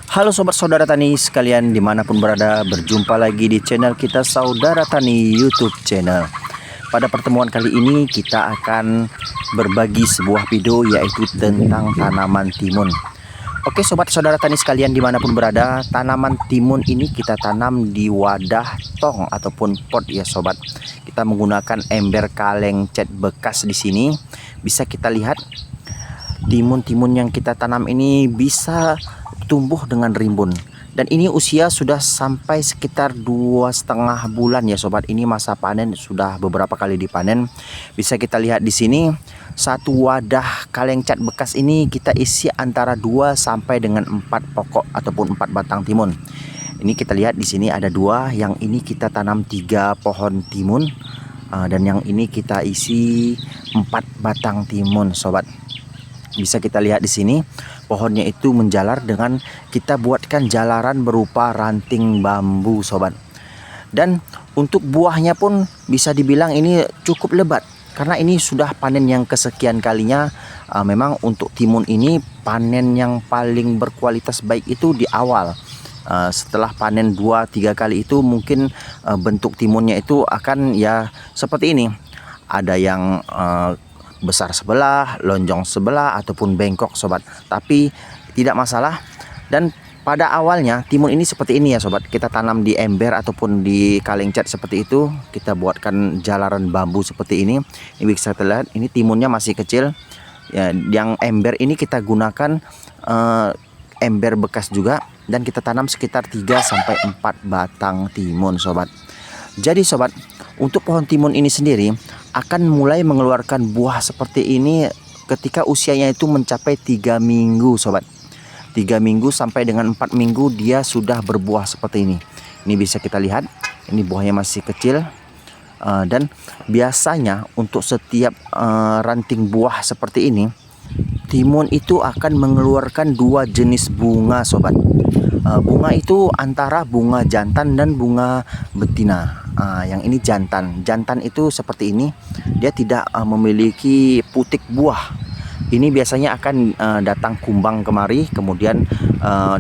Halo sobat saudara tani sekalian dimanapun berada, berjumpa lagi di channel kita Saudara Tani YouTube channel. Pada pertemuan kali ini kita akan berbagi sebuah video yaitu tentang tanaman timun. Oke sobat saudara tani sekalian dimanapun berada, tanaman timun ini kita tanam di wadah tong ataupun pot ya sobat. Kita menggunakan ember kaleng cat bekas di sini. Bisa kita lihat timun-timun yang kita tanam ini bisa tumbuh dengan rimbun, dan ini usia sudah sampai sekitar 2,5 bulan ya sobat. Ini masa panen, sudah beberapa kali dipanen. Bisa kita lihat di sini satu wadah kaleng cat bekas ini kita isi antara 2 sampai dengan 4 pokok ataupun 4 batang timun. Ini kita lihat di sini ada 2, yang ini kita tanam 3 pohon timun, dan yang ini kita isi 4 batang timun sobat. Bisa kita lihat di sini pohonnya itu menjalar dengan kita buatkan jalaran berupa ranting bambu sobat. Dan untuk buahnya pun bisa dibilang ini cukup lebat karena ini sudah panen yang kesekian kalinya. Memang untuk timun ini panen yang paling berkualitas baik itu di awal. Setelah panen 2-3 kali itu mungkin bentuk timunnya itu akan ya seperti ini. Ada yang besar sebelah, lonjong sebelah, ataupun bengkok sobat. Tapi tidak masalah. Dan pada awalnya timun ini seperti ini ya sobat. Kita tanam di ember ataupun di kaleng cat seperti itu. Kita buatkan jalaran bambu seperti ini. Ini bisa terlihat, ini timunnya masih kecil ya. Yang ember ini kita gunakan ember bekas juga, dan kita tanam sekitar 3-4 batang timun sobat. Jadi sobat, untuk pohon timun ini sendiri akan mulai mengeluarkan buah seperti ini ketika usianya itu mencapai 3 minggu sobat. 3 minggu sampai dengan 4 minggu dia sudah berbuah seperti ini. Ini bisa kita lihat, ini buahnya masih kecil. Dan biasanya untuk setiap ranting buah seperti ini, timun itu akan mengeluarkan 2 jenis bunga sobat. Bunga itu antara bunga jantan dan bunga betina. Yang ini jantan. Jantan itu seperti ini, dia tidak memiliki putik buah. Ini biasanya akan datang kumbang kemari, kemudian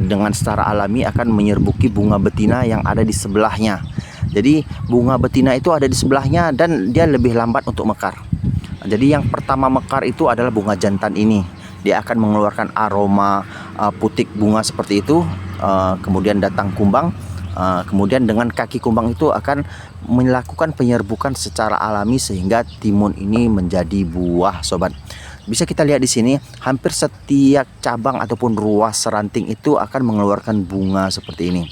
dengan secara alami akan menyerbuki bunga betina yang ada di sebelahnya. Jadi bunga betina itu ada di sebelahnya dan dia lebih lambat untuk mekar. Jadi yang pertama mekar itu adalah bunga jantan ini. Dia akan mengeluarkan aroma putik bunga seperti itu. Kemudian datang kumbang. Kemudian dengan kaki kumbang itu akan melakukan penyerbukan secara alami sehingga timun ini menjadi buah sobat. Bisa kita lihat di sini hampir setiap cabang ataupun ruas ranting itu akan mengeluarkan bunga seperti ini.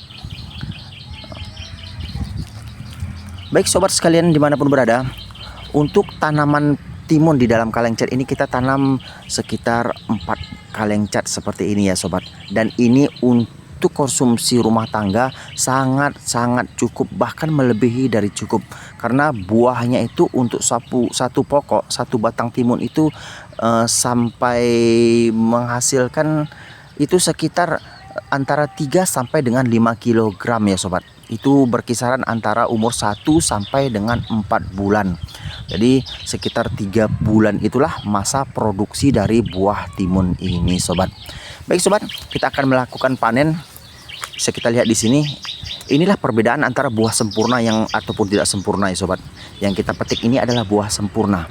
Baik sobat sekalian dimanapun berada, untuk tanaman timun di dalam kaleng cat ini kita tanam sekitar 4 kaleng cat seperti ini ya sobat. Dan ini untuk konsumsi rumah tangga sangat cukup, bahkan melebihi dari cukup, karena buahnya itu untuk satu pokok, satu batang timun itu sampai menghasilkan itu sekitar antara 3 sampai dengan 5 kg ya sobat. Itu berkisaran antara umur 1 sampai dengan 4 bulan. Jadi sekitar 3 bulan itulah masa produksi dari buah timun ini sobat. Baik sobat, kita akan melakukan panen. Bisa kita lihat di sini. Inilah perbedaan antara buah sempurna yang ataupun tidak sempurna ya sobat. Yang kita petik ini adalah buah sempurna.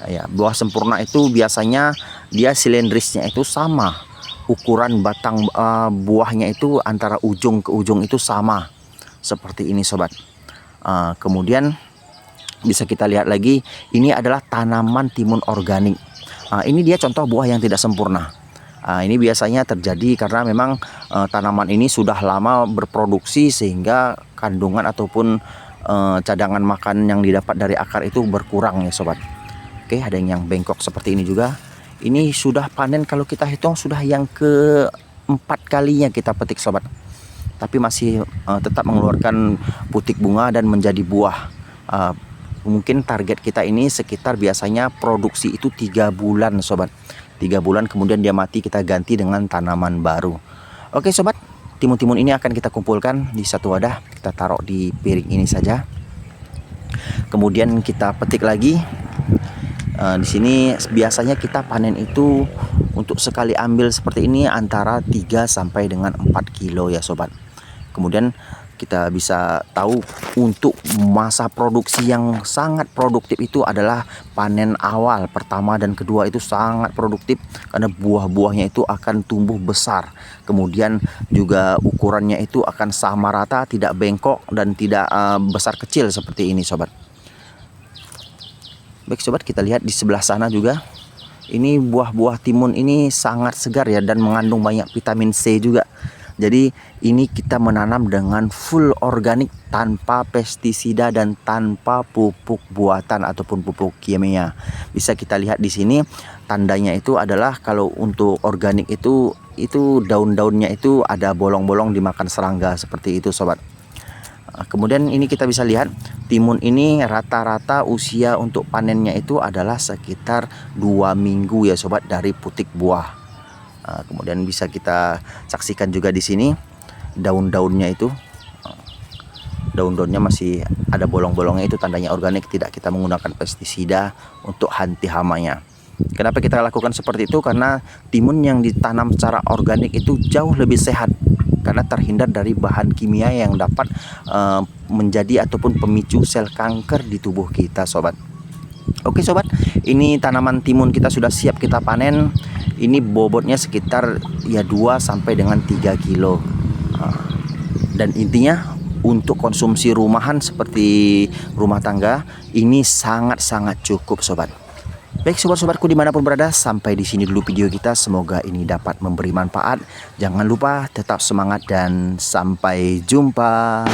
Ya, buah sempurna itu biasanya dia silindrisnya itu sama. Ukuran batang buahnya itu antara ujung ke ujung itu sama. Seperti ini sobat. Kemudian bisa kita lihat lagi, ini adalah tanaman timun organik. Ini dia contoh buah yang tidak sempurna. Ini biasanya terjadi karena memang tanaman ini sudah lama berproduksi sehingga kandungan ataupun cadangan makan yang didapat dari akar itu berkurang ya sobat. Oke, ada yang bengkok seperti ini juga. Ini sudah panen, kalau kita hitung sudah yang ke-4 kalinya kita petik sobat. Tapi masih tetap mengeluarkan putik bunga dan menjadi buah. Mungkin target kita ini sekitar biasanya produksi itu 3 bulan sobat. 3 bulan kemudian dia mati, kita ganti dengan tanaman baru. Oke sobat, timun-timun ini akan kita kumpulkan di satu wadah. Kita taruh di piring ini saja. Kemudian kita petik lagi. Di sini biasanya kita panen itu untuk sekali ambil seperti ini antara 3 sampai dengan 4 kilo ya sobat. Kemudian kita bisa tahu untuk masa produksi yang sangat produktif itu adalah panen awal pertama dan kedua, itu sangat produktif karena buah-buahnya itu akan tumbuh besar. Kemudian juga ukurannya itu akan sama rata, tidak bengkok dan tidak besar kecil seperti ini sobat. Baik sobat, kita lihat di sebelah sana juga. Ini buah-buah timun ini sangat segar ya dan mengandung banyak vitamin C juga. Jadi ini kita menanam dengan full organik tanpa pestisida dan tanpa pupuk buatan ataupun pupuk kimia. Bisa kita lihat di sini tandanya itu adalah kalau untuk organik itu daun-daunnya itu ada bolong-bolong dimakan serangga seperti itu sobat. Kemudian ini kita bisa lihat timun ini rata-rata usia untuk panennya itu adalah sekitar 2 minggu ya sobat dari putik buah. Kemudian bisa kita saksikan juga di sini daun-daunnya itu, daun-daunnya masih ada bolong-bolongnya, itu tandanya organik, tidak kita menggunakan pestisida untuk anti hamanya. Kenapa kita lakukan seperti itu? Karena timun yang ditanam secara organik itu jauh lebih sehat karena terhindar dari bahan kimia yang dapat menjadi ataupun pemicu sel kanker di tubuh kita sobat. Oke sobat, ini tanaman timun kita sudah siap kita panen. Ini bobotnya sekitar ya 2 sampai dengan 3 kilo. Dan intinya untuk konsumsi rumahan seperti rumah tangga ini sangat-sangat cukup sobat. Baik sobat-sobatku dimanapun berada, sampai di sini dulu video kita. Semoga ini dapat memberi manfaat. Jangan lupa tetap semangat dan sampai jumpa.